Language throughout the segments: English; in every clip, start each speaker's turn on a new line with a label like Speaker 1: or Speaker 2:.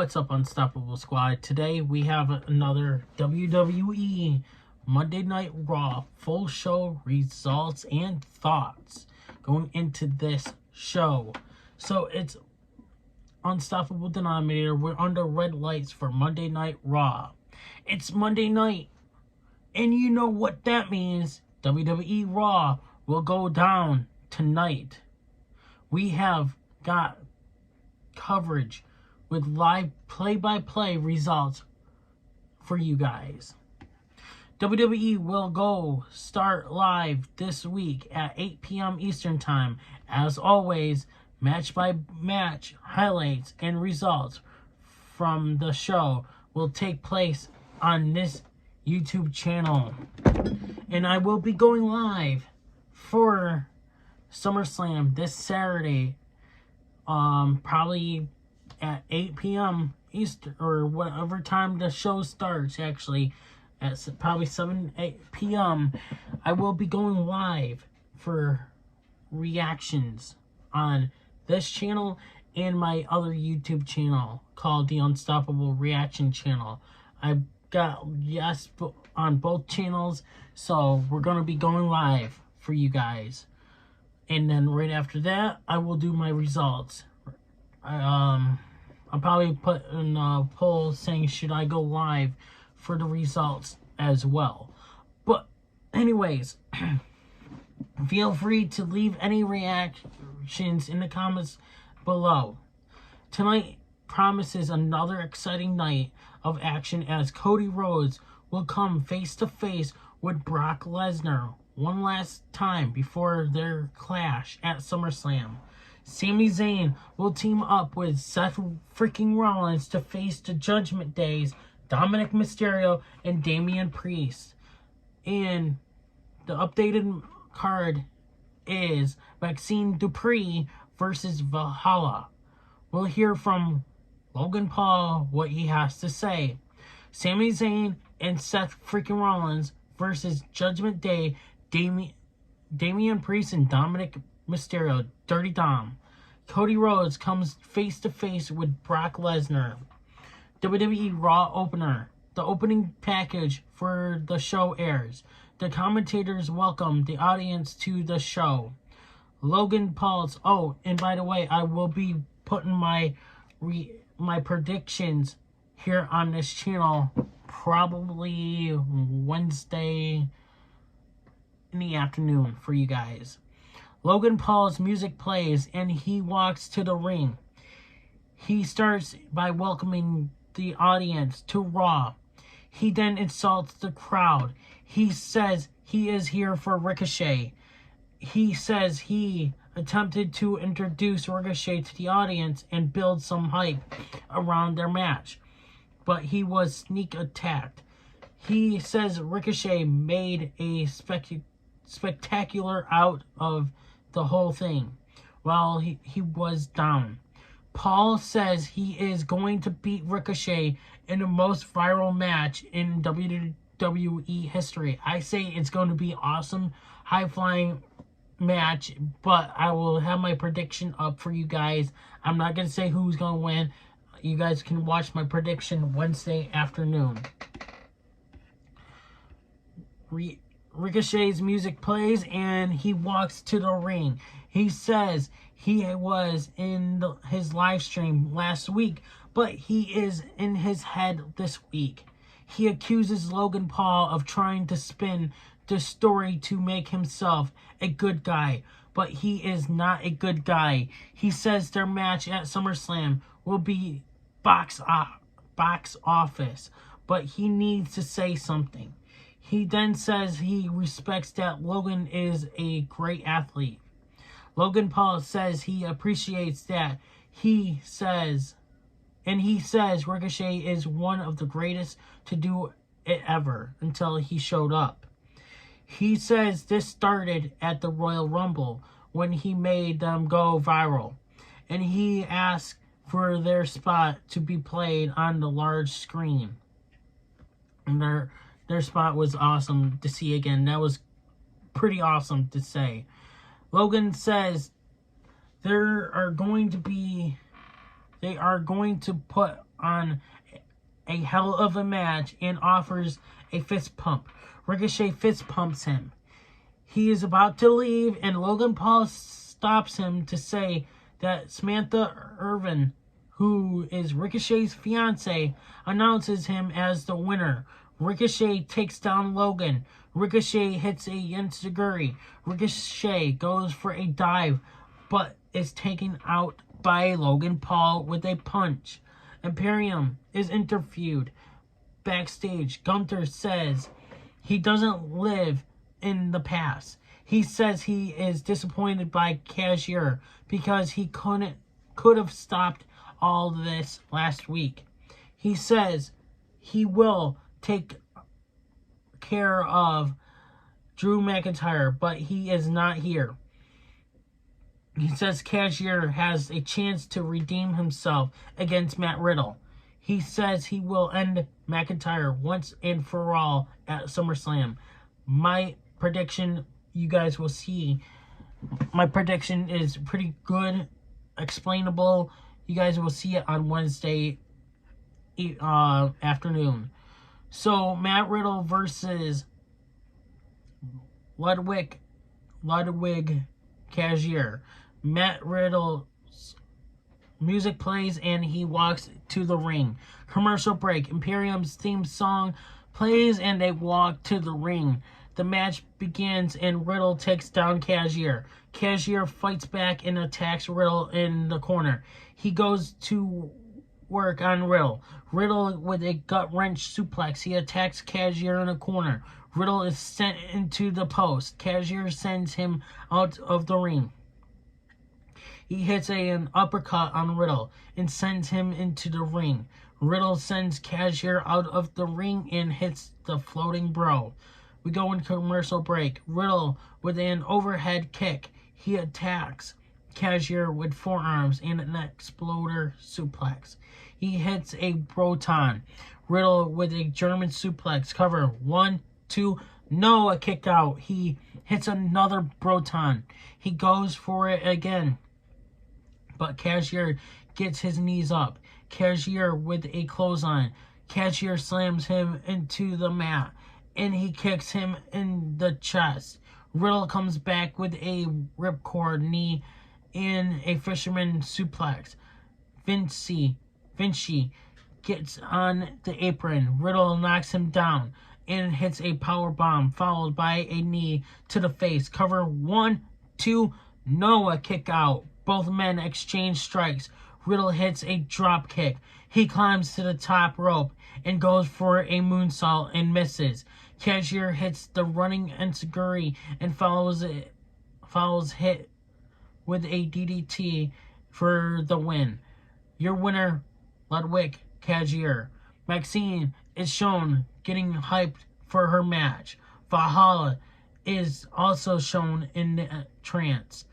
Speaker 1: What's up, Unstoppable Squad? Today we have another WWE Monday Night Raw full show results and thoughts going into this show. So it's Unstoppable Denominator. We're under red lights for Monday Night Raw. It's Monday night, and you know what that means. WWE Raw will go down tonight. We have got coverage with live play-by-play results for you guys. WWE will start live this week at 8 p.m. Eastern Time. As always, match-by-match highlights and results from the show will take place on this YouTube channel. And I will be going live for SummerSlam this Saturday, probably at 8 p.m. Eastern, or whatever time the show starts, actually, at probably 8 p.m. I will be going live for reactions on this channel and my other YouTube channel called the Unstoppable Reaction Channel. I've got yes on both channels, so we're going to be going live for you guys. And then right after that, I will do my results. I'll probably put in a poll saying, should I go live for the results as well. But anyways, feel free to leave any reactions in the comments below. Tonight promises another exciting night of action as Cody Rhodes will come face to face with Brock Lesnar one last time before their clash at SummerSlam. Sami Zayn will team up with Seth freaking Rollins to face the Judgment Day's Dominic Mysterio and Damian Priest. And the updated card is Maxine Dupree versus Valhalla. We'll hear from Logan Paul what he has to say. Sami Zayn and Seth freaking Rollins versus Judgment Day, Damian Priest and Dominic Mysterio, Dirty Dom. Cody Rhodes comes face to face with Brock Lesnar. WWE Raw opener. The opening package for the show airs. The commentators welcome the audience to the show. Logan Paul's. Oh, and by the way, I will be putting my predictions here on this channel probably Wednesday in the afternoon for you guys. Logan Paul's music plays and he walks to the ring. He starts by welcoming the audience to Raw. He then insults the crowd. He says he is here for Ricochet. He says he attempted to introduce Ricochet to the audience and build some hype around their match, but he was sneak attacked. He says Ricochet made a spectacular out of the whole thing while he was down. Paul says he is going to beat Ricochet in the most viral match in WWE history. I say it's going to be awesome, high-flying match, but I will have my prediction up for you guys. I'm not going to say who's going to win. You guys can watch my prediction Wednesday afternoon. Ricochet's music plays and he walks to the ring. He says he was in his live stream last week, but he is in his head this week. He accuses Logan Paul of trying to spin the story to make himself a good guy, but he is not a good guy. He says their match at SummerSlam will be box office, but he needs to say something. He then says he respects that Logan is a great athlete. Logan Paul says he appreciates that. He says Ricochet is one of the greatest to do it ever until he showed up. He says this started at the Royal Rumble when he made them go viral. And he asked for their spot to be played on the large screen. And their spot was awesome to see again. That was pretty awesome to say. Logan says they are going to put on a hell of a match and offers a fist pump. Ricochet fist pumps him. He is about to leave, and Logan Paul stops him to say that Samantha Irvin, who is Ricochet's fiance, announces him as the winner. Ricochet takes down Logan. Ricochet hits a enziguri. Ricochet goes for a dive, but is taken out by Logan Paul with a punch. Imperium is interviewed backstage. Gunther says he doesn't live in the past. He says he is disappointed by Cashier because he could have stopped all this last week. He says he will take care of Drew McIntyre, but he is not here. He says Cashier has a chance to redeem himself against Matt Riddle. He says he will end McIntyre once and for all at SummerSlam. My prediction, you guys will see, my prediction is pretty good, explainable. You guys will see it on Wednesday afternoon. So, Matt Riddle versus Ludwig Cashier. Matt Riddle's music plays and he walks to the ring. Commercial break. Imperium's theme song plays and they walk to the ring. The match begins and Riddle takes down Cashier. Cashier fights back and attacks Riddle in the corner. He goes to work on Riddle. Riddle with a gut-wrench suplex. He attacks Cashier in the corner. Riddle is sent into the post. Cashier sends him out of the ring. He hits an uppercut on Riddle and sends him into the ring. Riddle sends Cashier out of the ring and hits the floating bro. We go into commercial break. Riddle with an overhead kick. He attacks Cashier with forearms and an exploder suplex. He hits a Broton. Riddle with a German suplex cover. 1, 2, no, a kick out. He hits another Broton. He goes for it again, but Cashier gets his knees up. Cashier with a clothesline. Cashier slams him into the mat, and he kicks him in the chest. Riddle comes back with a ripcord knee and a fisherman suplex. Vinci gets on the apron. Riddle knocks him down and hits a power bomb, followed by a knee to the face. Cover 1, 2, no, a kick out. Both men exchange strikes. Riddle hits a drop kick. He climbs to the top rope and goes for a moonsault and misses. Cashier hits the running enziguri and follows hit with a DDT for the win. Your winner, Ludwig Cashier. Maxine is shown getting hyped for her match. Valhalla is also shown in the trance.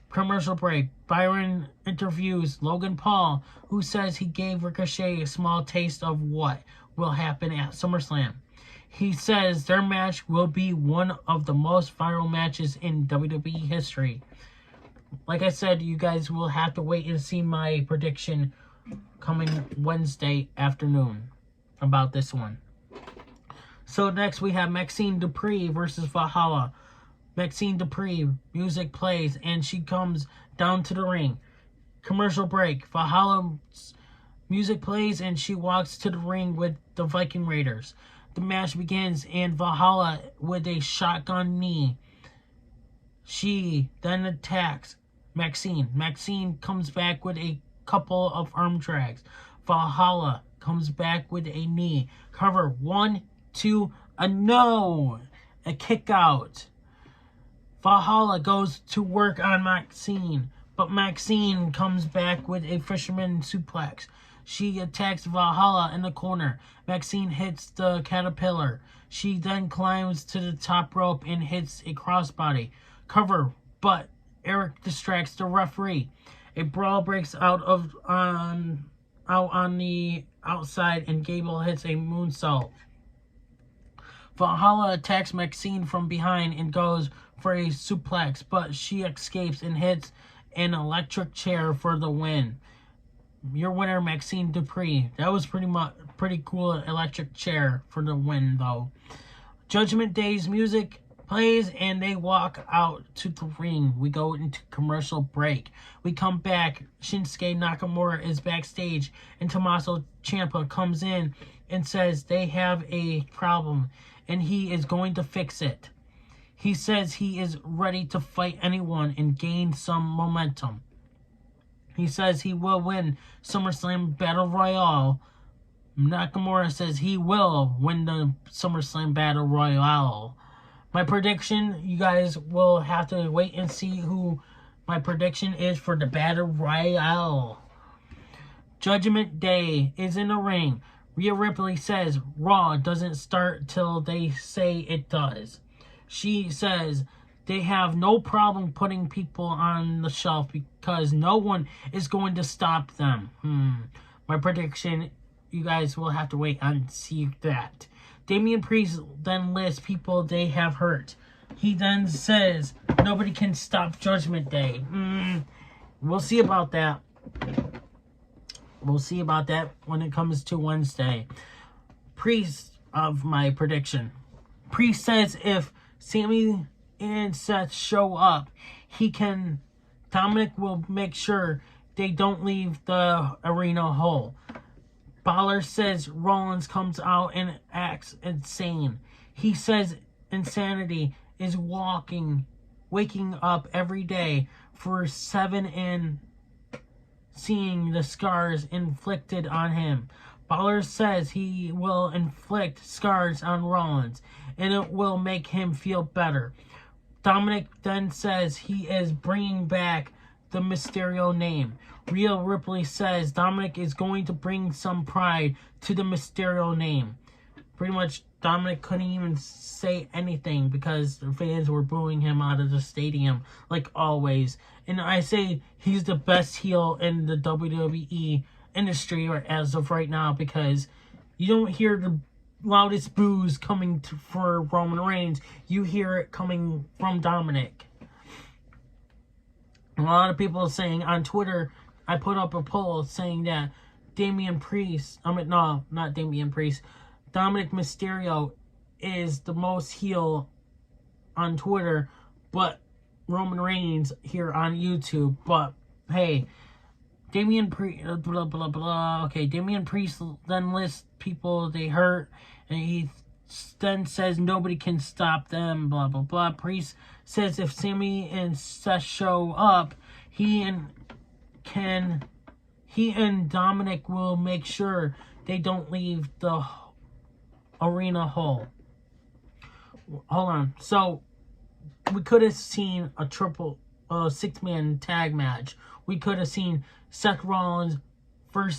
Speaker 1: Commercial break. Byron interviews Logan Paul, who says he gave Ricochet a small taste of what will happen at SummerSlam. He says their match will be one of the most viral matches in WWE history. Like I said, you guys will have to wait and see my prediction coming Wednesday afternoon about this one. So next we have Maxine Dupree versus Valhalla. Maxine Dupree, music plays, and she comes down to the ring. Commercial break. Valhalla's music plays, and she walks to the ring with the Viking Raiders. The match begins, and Valhalla with a shotgun knee. She then attacks Maxine. Maxine comes back with a couple of arm drags. Valhalla comes back with a knee. Cover 1, 2, a no! A kick out. Valhalla goes to work on Maxine, but Maxine comes back with a fisherman suplex. She attacks Valhalla in the corner. Maxine hits the caterpillar. She then climbs to the top rope and hits a crossbody. Cover, but Eric distracts the referee. A brawl breaks out on the outside, and Gable hits a moonsault. Valhalla attacks Maxine from behind and goes for a suplex, but she escapes and hits an electric chair for the win. your winner, Maxine Dupree. That was pretty cool electric chair for the win, though. Judgment Day's music plays and they walk out to the ring. We go into commercial break. We come back. Shinsuke Nakamura is backstage and Tommaso Ciampa comes in and says they have a problem and he is going to fix it. He says he is ready to fight anyone and gain some momentum. He says he will win SummerSlam Battle Royale. Nakamura says he will win the SummerSlam Battle Royale. My prediction, you guys will have to wait and see who my prediction is for the Battle Royale. Judgment Day is in the ring. Rhea Ripley says Raw doesn't start till they say it does. She says they have no problem putting people on the shelf because no one is going to stop them. My prediction, you guys will have to wait and see that. Damian Priest then lists people they have hurt. He then says nobody can stop Judgment Day. We'll see about that. We'll see about that when it comes to Wednesday. Priest of my prediction. Priest says if Sami and Seth show up, Dominic will make sure they don't leave the arena whole. Balor says Rollins comes out and acts insane. He says insanity is waking up every day for 7 and seeing the scars inflicted on him. Balor says he will inflict scars on Rollins and it will make him feel better. Dominic then says he is bringing back the Mysterio name. Rhea Ripley says Dominic is going to bring some pride to the Mysterio name. Pretty much Dominic couldn't even say anything because the fans were booing him out of the stadium like always. And I say he's the best heel in the WWE industry as of right now because you don't hear the loudest boos coming for Roman Reigns. You hear it coming from Dominic. A lot of people saying on Twitter, I put up a poll saying that Dominic Mysterio is the most heel on Twitter, but Roman Reigns here on YouTube. But hey, Damian Priest, blah blah blah. Okay, Damian Priest then lists people they hurt, and he then says nobody can stop them. Blah blah blah. Priest says if Sami and Seth show up, he and Dominic will make sure they don't leave the arena whole. Hold on. So we could have seen a 6-man tag match. We could have seen Seth Rollins, Sami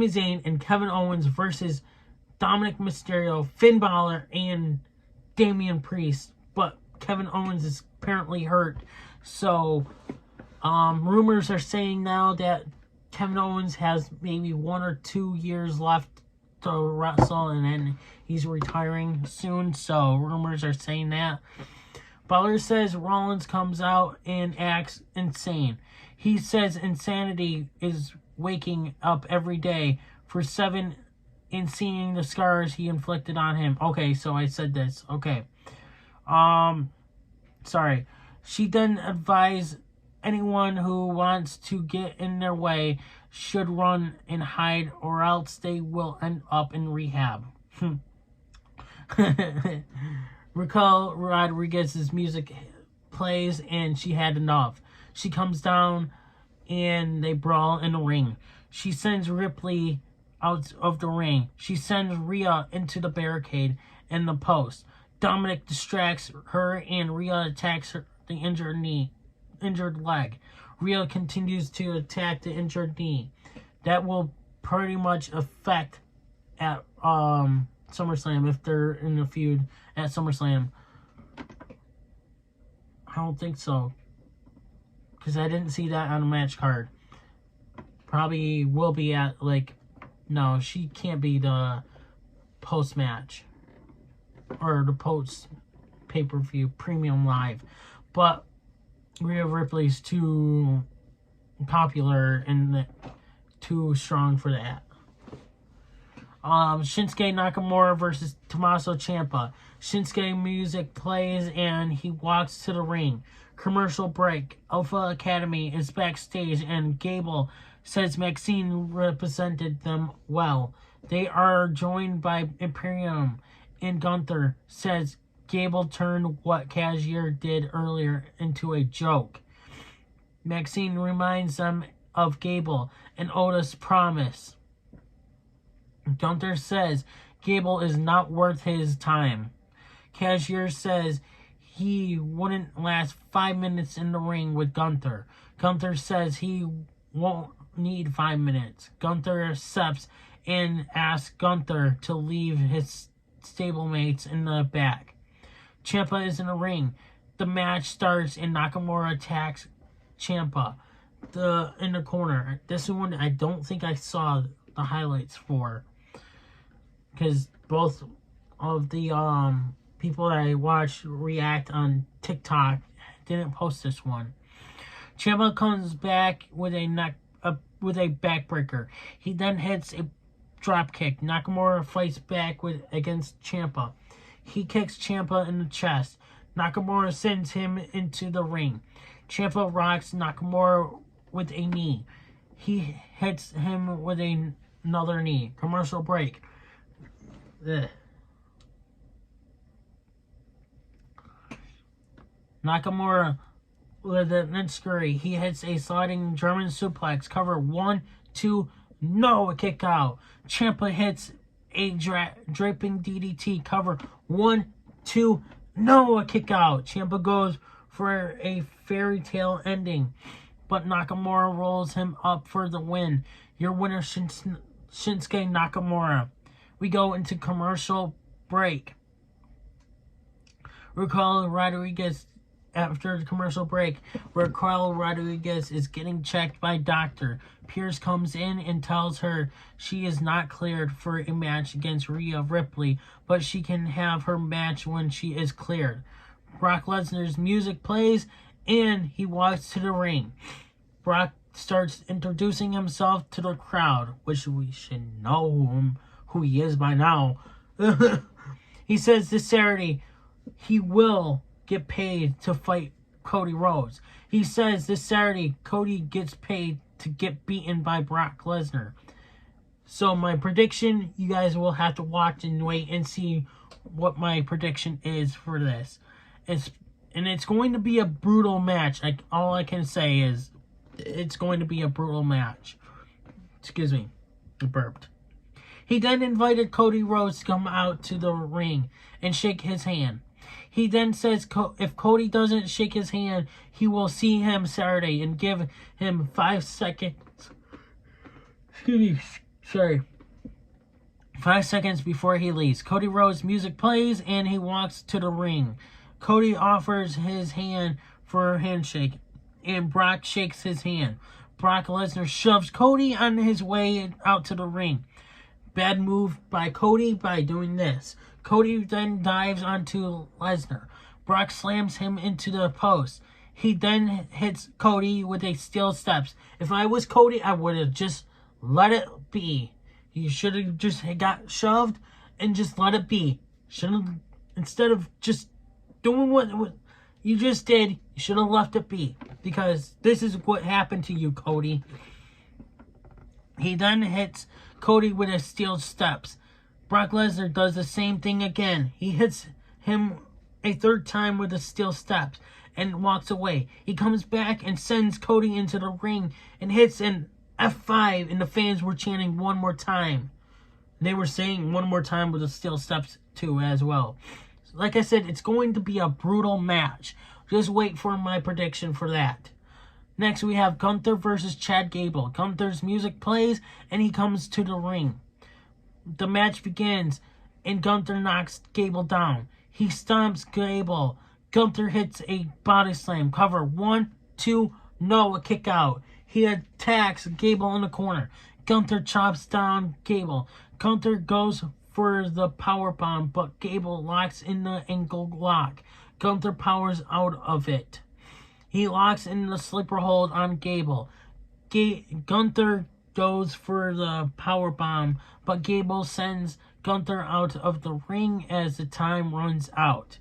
Speaker 1: Zayn, and Kevin Owens versus Dominic Mysterio, Finn Balor, and Damian Priest. But Kevin Owens is apparently hurt. So rumors are saying now that Kevin Owens has maybe 1 or 2 years left to wrestle and then he's retiring soon. So rumors are saying that. Balor says Rollins comes out and acts insane. He says insanity is waking up every day for 7 and seeing the scars he inflicted on him. Okay, so I said this. Okay. Sorry. She then advised anyone who wants to get in their way should run and hide or else they will end up in rehab. Raquel Rodriguez's music plays and she had enough. She comes down and they brawl in the ring. She sends Ripley out of the ring. She sends Rhea into the barricade and the post. Dominic distracts her and Rhea attacks the injured leg. Rhea continues to attack the injured knee. That will pretty much affect at SummerSlam if they're in a feud at SummerSlam. I don't think so, because I didn't see that on the match card. Probably will be at no, she can't be the post match or the post pay-per-view premium live, but Rhea Ripley's too popular and too strong for that. Shinsuke Nakamura versus Tommaso Ciampa. Shinsuke music plays and he walks to the ring. Commercial break. Alpha Academy is backstage and Gable says Maxine represented them well. They are joined by Imperium and Gunther says Gable turned what Cashier did earlier into a joke. Maxine reminds them of Gable and Otis' promise. Gunther says Gable is not worth his time. Cashier says he wouldn't last 5 minutes in the ring with Gunther. Gunther says he won't need 5 minutes. Gunther accepts and asks Gunther to leave his stablemates in the back. Ciampa is in the ring. The match starts and Nakamura attacks Ciampa in the corner. This one I don't think I saw the highlights for, because both of the people that I watched react on TikTok didn't post this one. Ciampa comes back with a backbreaker. He then hits a drop kick. Nakamura fights back against Ciampa. He kicks Ciampa in the chest. Nakamura sends him into the ring. Ciampa rocks Nakamura with a knee. He hits him with another knee. Commercial break. Ugh. Nakamura with an enziguri. He hits a sliding German suplex. Cover 1, 2, no, a kick out. Ciampa hits a draping DDT. Cover 1, 2, no, a kick out. Ciampa goes for a fairy tale ending, but Nakamura rolls him up for the win. Your winner, Shinsuke Nakamura. We go into commercial break. Raquel Rodriguez, after the commercial break, Raquel Rodriguez is getting checked by doctor. Pierce comes in and tells her she is not cleared for a match against Rhea Ripley, but she can have her match when she is cleared. Brock Lesnar's music plays and he walks to the ring. Brock starts introducing himself to the crowd, which we should know who he is by now. He says this Saturday he will get paid to fight Cody Rhodes. He says this Saturday Cody gets paid to get beaten by Brock Lesnar. So my prediction, you guys will have to watch and wait and see what my prediction is for this. It's going to be a brutal match. All I can say is it's going to be a brutal match. Excuse me, I burped. He then invited Cody Rhodes to come out to the ring and shake his hand. He then says if Cody doesn't shake his hand, he will see him Saturday and give him 5 seconds. Excuse me, sorry. 5 seconds before he leaves. Cody Rhodes' music plays and he walks to the ring. Cody offers his hand for a handshake and Brock shakes his hand. Brock Lesnar shoves Cody on his way out to the ring. Bad move by Cody by doing this. Cody then dives onto Lesnar. Brock slams him into the post. He then hits Cody with a steel steps. If I was Cody, I would have just let it be. You should have just got shoved and just let it be. Instead of just doing what you just did, you should have left it be. Because this is what happened to you, Cody. He then hits Cody with a steel steps. Brock Lesnar does the same thing again. He hits him a third time with the steel steps and walks away. He comes back and sends Cody into the ring and hits an F5, and the fans were chanting one more time. They were saying one more time with the steel steps too as well. Like I said, it's going to be a brutal match. Just wait for my prediction for that. Next, we have Gunther versus Chad Gable. Gunther's music plays, and he comes to the ring. The match begins, and Gunther knocks Gable down. He stomps Gable. Gunther hits a body slam. Cover 1, 2, no, a kick out. He attacks Gable in the corner. Gunther chops down Gable. Gunther goes for the powerbomb, but Gable locks in the ankle lock. Gunther powers out of it. He locks in the sleeper hold on Gable. Gunther goes for the power bomb, but Gable sends Gunther out of the ring as the time runs out.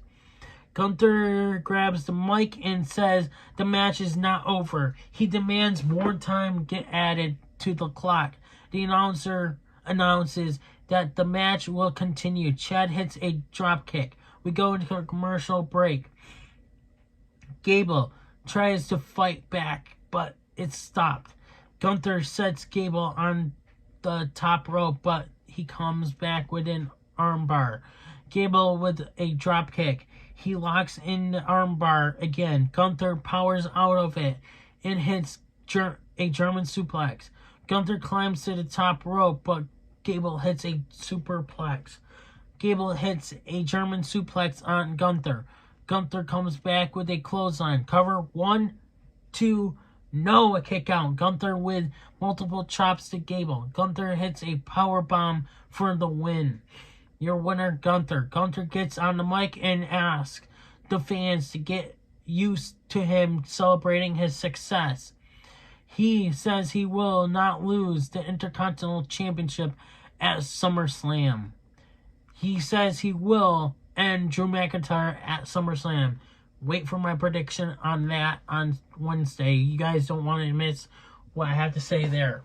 Speaker 1: Gunther grabs the mic and says the match is not over. He demands more time get added to the clock. The announcer announces that the match will continue. Chad hits a drop kick. We go into a commercial break. Gable tries to fight back, but it's stopped. Gunther sets Gable on the top rope, but he comes back with an armbar. Gable with a drop kick. He locks in the armbar again. Gunther powers out of it and hits a German suplex. Gunther climbs to the top rope, but Gable hits a superplex. Gable hits a German suplex on Gunther. Gunther comes back with a clothesline. Cover 1, 2, no, a kick out. Gunther with multiple chops to Gable. Gunther hits a power bomb for the win. Your winner, Gunther. Gunther gets on the mic and asks the fans to get used to him celebrating his success. He says he will not lose the Intercontinental Championship at SummerSlam. He says he will end Drew McIntyre at SummerSlam. Wait for my prediction on that on Wednesday. You guys don't want to miss what I have to say there.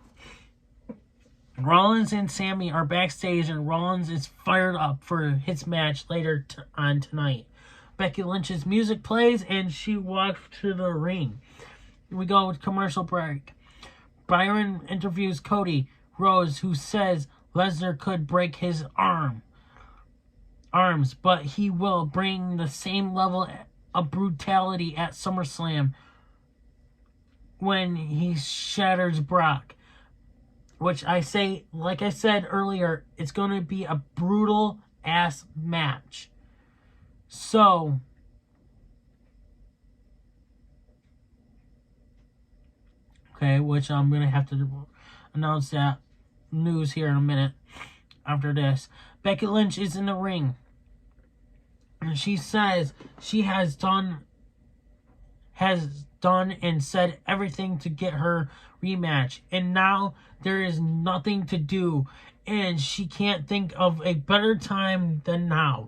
Speaker 1: Rollins and Sammy are backstage, and Rollins is fired up for his match later on tonight. Becky Lynch's music plays, and she walks to the ring. We go with commercial break. Byron interviews Cody Rhodes, who says Lesnar could break his arms, but he will bring the same level of brutality at SummerSlam when he shatters Brock. Which I say, like I said earlier, it's going to be a brutal ass match. So, okay, which I'm going to have to announce that news here in a minute after this. Becky Lynch is in the ring. And she says she has done and said everything to get her rematch. And now there is nothing to do. And she can't think of a better time than now.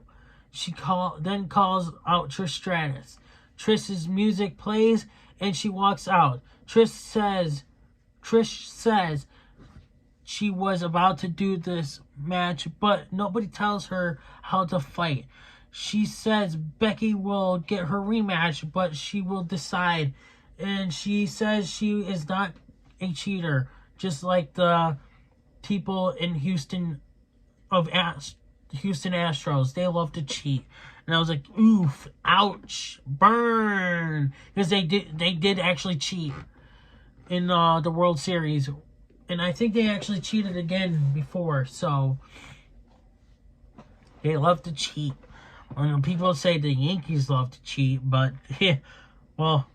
Speaker 1: She then calls out Trish Stratus. Trish's music plays and she walks out. Trish says she was about to do this match, but nobody tells her how to fight. She says Becky will get her rematch, but she will decide. And she says she is not a cheater, just like the people in Houston Astros. They love to cheat. And I was like, oof, ouch, burn. Because they did actually cheat in the World Series. And I think they actually cheated again before. So, they love to cheat. People say the Yankees love to cheat, but yeah, well,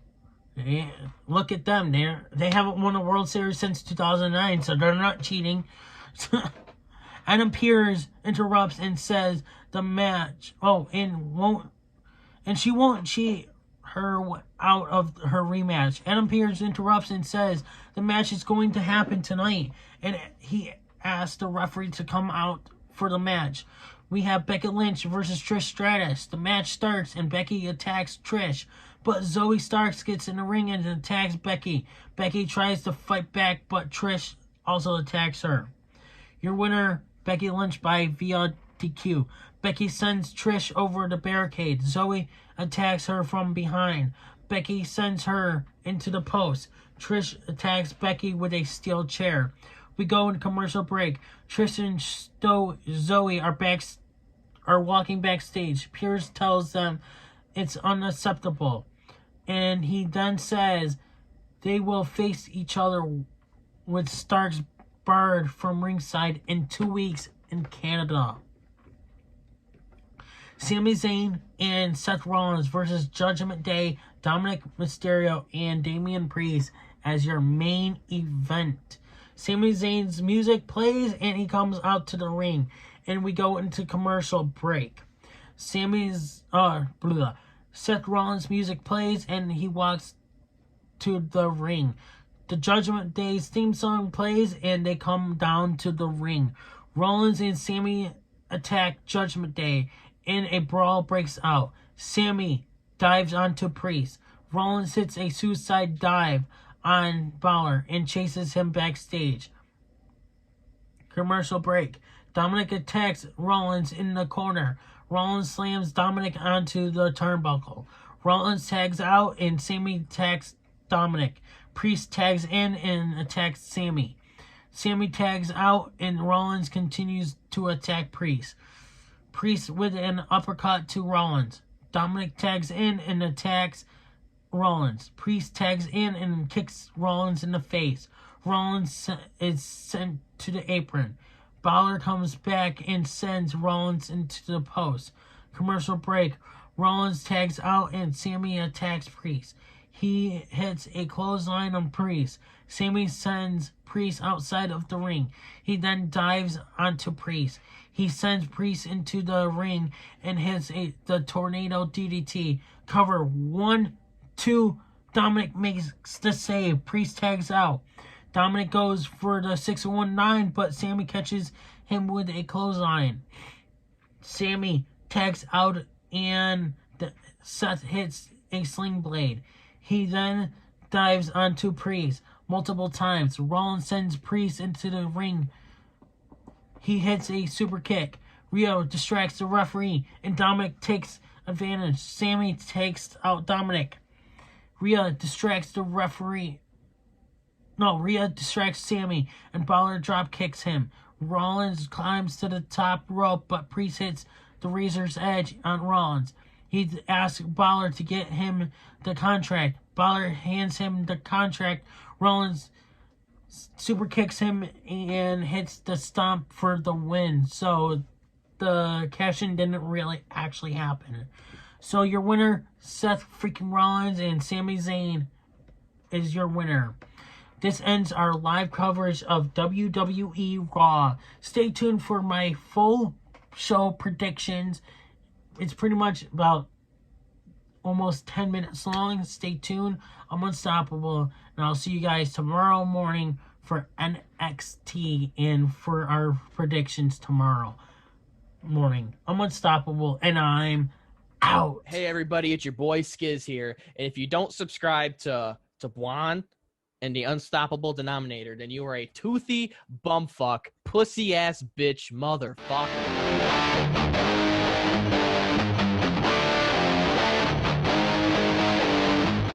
Speaker 1: yeah, look at them. They haven't won a World Series since 2009, so they're not cheating. Adam Pearce interrupts and says the match. And she won't cheat her out of her rematch. Adam Pearce interrupts and says the match is going to happen tonight, and he asks the referee to come out for the match. We have Becky Lynch versus Trish Stratus. The match starts and Becky attacks Trish, but Zoe Starks gets in the ring and attacks Becky. Becky tries to fight back, but Trish also attacks her. Your winner, Becky Lynch via DQ. Becky sends Trish over the barricade. Zoe attacks her from behind. Becky sends her into the post. Trish attacks Becky with a steel chair. We go in commercial break. Trish and Zoe are walking backstage. Pierce tells them it's unacceptable. And he then says they will face each other with Starks barred from ringside in 2 weeks in Canada. Sami Zayn and Seth Rollins versus Judgment Day, Dominic Mysterio, and Damian Priest as your main event. Sami Zayn's music plays and he comes out to the ring. And we go into commercial break. Seth Rollins' music plays and he walks to the ring. The Judgment Day's theme song plays and they come down to the ring. Rollins and Sammy attack Judgment Day and a brawl breaks out. Sammy dives onto Priest. Rollins hits a suicide dive on Balor and chases him backstage. Commercial break. Dominic attacks Rollins in the corner. Rollins slams Dominic onto the turnbuckle. Rollins tags out and Sammy attacks Dominic. Priest tags in and attacks Sammy. Sammy tags out and Rollins continues to attack Priest. Priest with an uppercut to Rollins. Dominic tags in and attacks Rollins. Priest tags in and kicks Rollins in the face. Rollins is sent to the apron. Balor comes back and sends Rollins into the post. Commercial break. Rollins tags out and Sammy attacks Priest. He hits a clothesline on Priest. Sammy sends Priest outside of the ring. He then dives onto Priest. He sends Priest into the ring and hits the tornado DDT. Cover 1, 2. Dominic makes the save. Priest tags out. Dominic goes for the 619, but Sammy catches him with a clothesline. Sammy tags out and Seth hits a sling blade. He then dives onto Priest multiple times. Rollins sends Priest into the ring. He hits a super kick. Rio distracts the referee, and Dominic takes advantage. Sammy takes out Dominic. Rhea distracts the referee. No, Rhea distracts Sammy, and Balor drop kicks him. Rollins climbs to the top rope, but Priest hits the razor's edge on Rollins. He asks Balor to get him the contract. Balor hands him the contract. Rollins super kicks him and hits the stomp for the win. So the cash-in didn't really actually happen. So your winner, Seth freaking Rollins and Sami Zayn, is your winner. This ends our live coverage of WWE Raw. Stay tuned for my full show predictions. It's pretty much about almost 10 minutes long. Stay tuned. I'm unstoppable. And I'll see you guys tomorrow morning for NXT and for our predictions tomorrow morning. I'm unstoppable and I'm out.
Speaker 2: Hey everybody, it's your boy Skiz here. And if you don't subscribe to Blonde and the Unstoppable Denominator, then you are a toothy bumfuck, pussy ass bitch motherfucker.